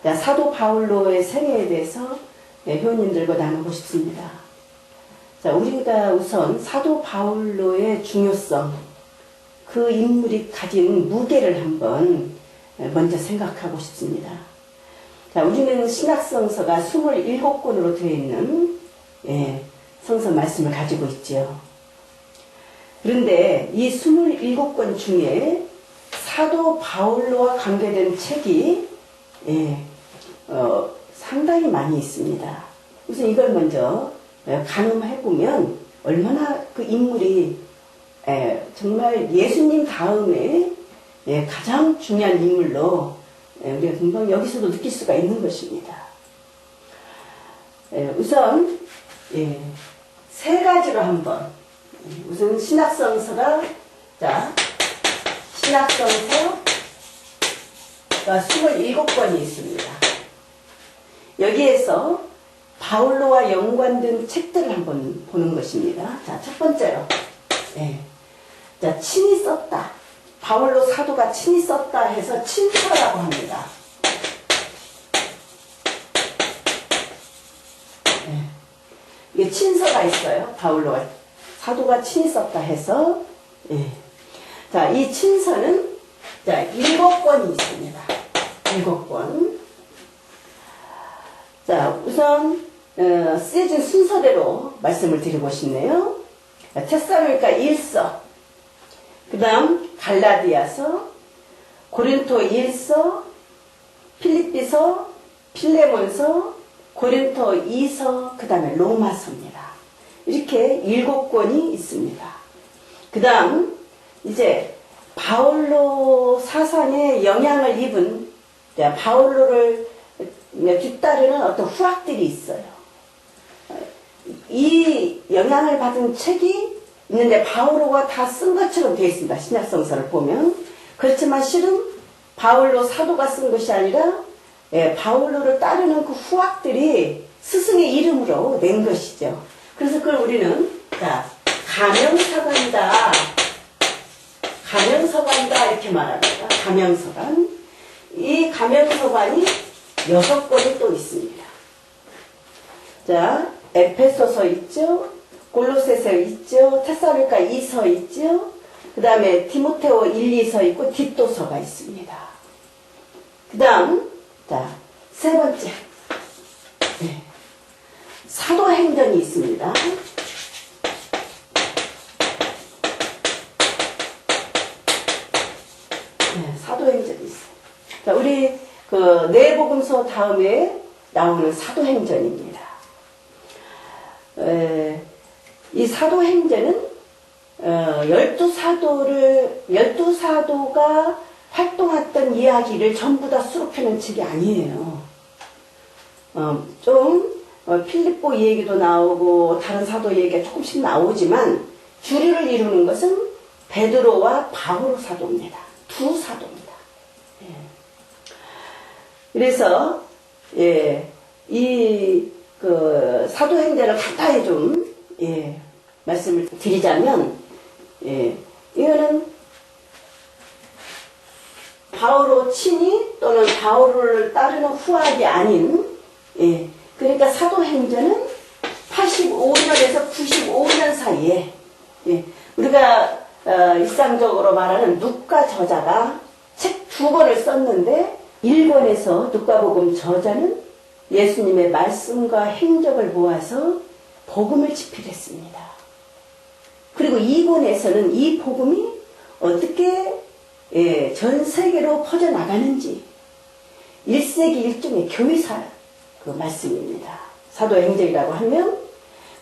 자, 사도 바울로의 생애에 대해서 회원님들과 나누고 싶습니다. 자, 우리가 우선 사도 바울로의 중요성, 그 인물이 가진 무게를 한번 먼저 생각하고 싶습니다. 자, 우리는 신약성서가 27권으로 되어 있는 성서 말씀을 가지고 있지요. 그런데 이 27권 중에 사도 바울로와 관계된 책이 상당히 많이 있습니다. 우선 이걸 먼저 가늠해보면 얼마나 그 인물이 정말 예수님 다음에 가장 중요한 인물로 우리가 금방 여기서도 느낄 수가 있는 것입니다. 우선 세 가지로 한번 우선 신약성서가 신약성서가 27권이 있습니다. 여기에서 바울로와 연관된 책들을 한번 보는 것입니다. 자, 첫 번째로 자, 친히 썼다. 바울로 사도가 친히 썼다 해서 친서라고 합니다. 이게 친서가 있어요. 바울로가 사도가 친히 썼다 해서 자, 이 친서는 자, 7권이 있습니다. 7권. 자, 우선 쓰여진 순서대로 말씀을 드리고 싶네요. 테살로니가 1서, 그 다음 갈라디아서, 고린토 1서, 필립비서, 필레몬서, 고린토 2서, 그 다음에 로마서입니다. 이렇게 7권이 있습니다. 그 다음 이제 바울로 사상에 영향을 입은 바울로를 뒤따르는 어떤 후학들이 있어요. 이 영향을 받은 책이 있는데 바울로가 다 쓴 것처럼 되어 있습니다. 신약성서를 보면. 그렇지만 실은 바울로 사도가 쓴 것이 아니라 바울로를 따르는 그 후학들이 스승의 이름으로 낸 것이죠. 그래서 그걸 우리는 가명서관이다. 가명서관이다 이렇게 말합니다. 가명서관. 이 가명서관이 6권이 또 있습니다. 자, 에페소서 있죠. 골로새서 있죠. 테살로니가 2서 있죠. 그 다음에 디모데오 1, 2서 있고 뒷도서가 있습니다. 그 다음 자, 세 번째 사도행전이 있습니다. 사도행전이 있어요. 자, 우리 그 내복음서 다음에 나오는 사도행전입니다. 이 사도행전은 12사도가 활동했던 이야기를 전부 다 수록해놓은 책이 아니에요. 필립보 얘기도 나오고 다른 사도 얘기가 조금씩 나오지만 주류를 이루는 것은 베드로와 바울 사도입니다. 두 사도입니다. 그래서 이 그 사도행전을 간단히 좀 말씀을 드리자면 이거는 바울로 친히 또는 바울을 따르는 후학이 아닌 그러니까 사도행전은 85년에서 95년 사이에 우리가 일상적으로 말하는 누가 저자가 책 2권을 썼는데 1권에서 누가복음 저자는 예수님의 말씀과 행적을 모아서 복음을 집필했습니다. 그리고 2권에서는 이 복음이 어떻게 전 세계로 퍼져나가는지 1세기 일종의 교의사 그 말씀입니다. 사도행전이라고 하면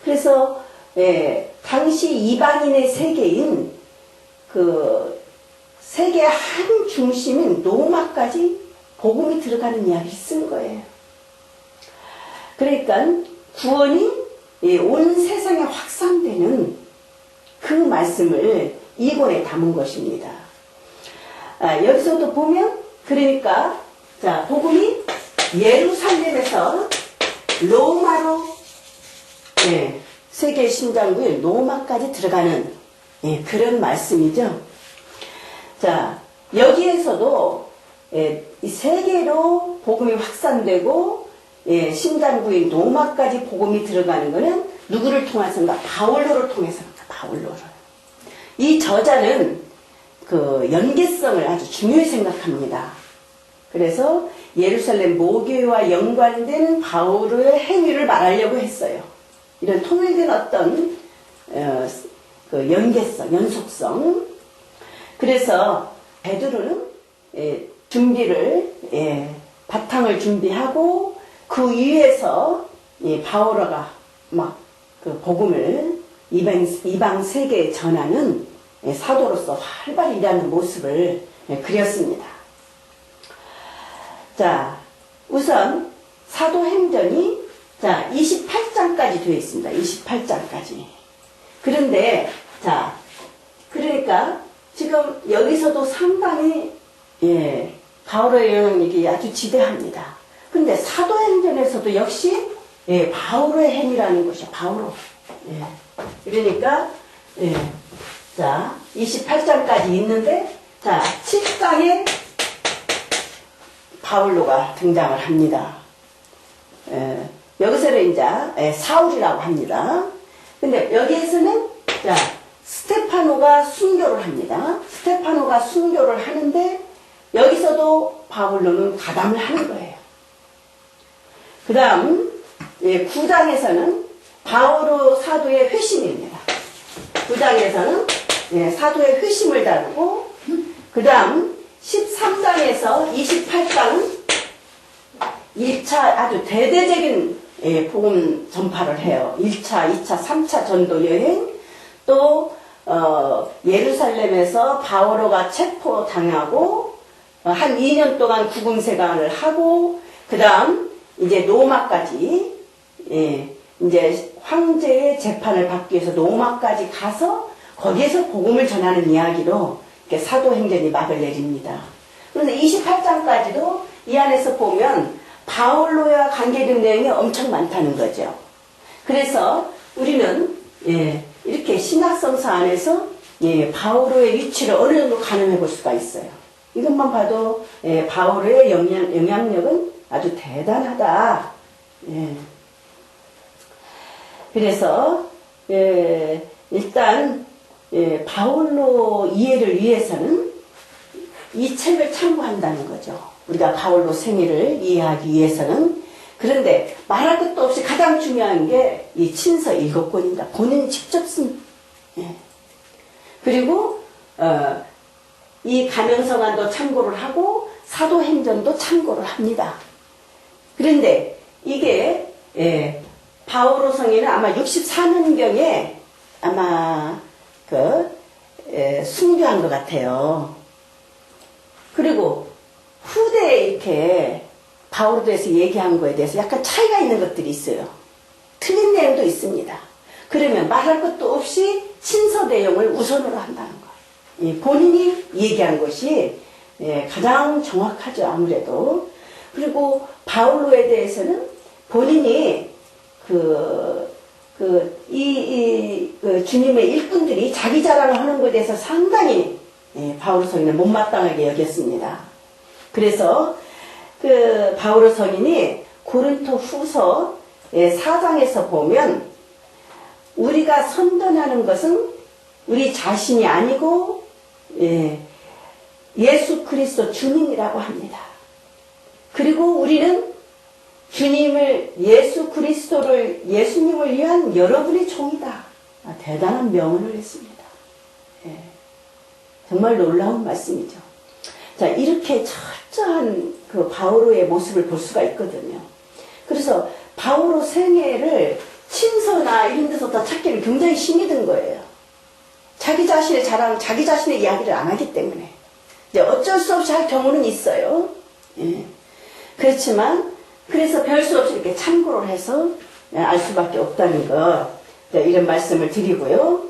그래서 당시 이방인의 세계인 그 세계 한 중심인 로마까지 복음이 들어가는 이야기를 쓴 거예요. 그러니까 구원이 온 세상에 확산되는 그 말씀을 이권에 담은 것입니다. 여기서도 보면 그러니까 자, 복음이 예루살렘에서 로마로 세계 심장부인 로마까지 들어가는 그런 말씀이죠. 자, 여기에서도 이 세계로 복음이 확산되고 예, 심장부인 로마까지 복음이 들어가는 것은 누구를 통해서인가? 바울로를 통해서입니다. 바울로를. 이 저자는 그 연계성을 아주 중요히 생각합니다. 그래서 예루살렘 모교회와 연관된 바울의 행위를 말하려고 했어요. 이런 통일된 어떤 그 연계성, 연속성. 그래서 베드로는 준비를 바탕을 준비하고 그 위에서 바오로가 막 그 복음을 이방 세계에 전하는 사도로서 활발히 일하는 모습을 그렸습니다. 자, 우선 사도행전이 자 28장까지 되어 있습니다. 28장까지. 그런데 자 그러니까 지금 여기서도 상당히 바오로의 영향력이 아주 지대합니다. 근데 사도행전에서도 역시 바오로의 행위라는 것이 바오로. 그러니까 자 28장까지 있는데 자 7장에 바울로가 등장을 합니다. 여기서는 이제 사울이라고 합니다. 근데 여기에서는 자 스테파노가 순교를 합니다. 스테파노가 순교를 하는데 여기서도 바울로는 가담을 하는 거예요. 그 다음 9장에서는 바오로 사도의 회심입니다. 9장에서는 사도의 회심을 다루고 그 다음 13장에서 28장은 1차 아주 대대적인 복음 전파를 해요. 1차, 2차, 3차 전도 여행 또 예루살렘에서 바오로가 체포당하고 한 2년 동안 구금생활을 하고 그 다음 이제 로마까지 이제 황제의 재판을 받기 위해서 로마까지 가서 거기에서 복음을 전하는 이야기로 사도행전이 막을 내립니다. 그래서 28장까지도 이 안에서 보면 바울로와 관계된 내용이 엄청 많다는 거죠. 그래서 우리는 이렇게 신학성서 안에서 바울로의 위치를 어느 정도 가늠해 볼 수가 있어요. 이것만 봐도 바울로의 영향력은 아주 대단하다. 그래서 일단 바울로 이해를 위해서는 이 책을 참고한다는 거죠. 우리가 바울로 생애를 이해하기 위해서는. 그런데 말할 것도 없이 가장 중요한 게 이 친서 7권입니다. 본인이 직접 쓴. 그리고 이 가명성안도 참고를 하고 사도행전도 참고를 합니다. 그런데 이게 바오로 성에는 아마 64년경에 아마 순교한 것 같아요. 그리고 후대에 이렇게 바오로에 대해서 얘기한 거에 대해서 약간 차이가 있는 것들이 있어요. 틀린 내용도 있습니다. 그러면 말할 것도 없이 친서 내용을 우선으로 한다는 거예요. 본인이 얘기한 것이 가장 정확하죠, 아무래도. 그리고 바울로에 대해서는 본인이 주님의 일꾼들이 자기 자랑을 하는 것에 대해서 상당히 바오로 성인은 못마땅하게 여겼습니다. 그래서 바오로 성인이 고린토 후서 4장에서 보면 우리가 선전하는 것은 우리 자신이 아니고 예수 그리스도 주님이라고 합니다. 그리고 우리는 주님을 예수 그리스도를 예수님을 위한 여러분의 종이다. 대단한 명언을 했습니다. 정말 놀라운 말씀이죠. 자, 이렇게 철저한 그 바오로의 모습을 볼 수가 있거든요. 그래서 바오로 생애를 친서나 이런 데서 다 찾기는 굉장히 힘이 든 거예요. 자기 자신의 자랑, 자기 자신의 이야기를 안 하기 때문에. 이제 어쩔 수 없이 할 경우는 있어요. 그렇지만, 그래서 별 수 없이 이렇게 참고를 해서 알 수밖에 없다는 거, 이런 말씀을 드리고요.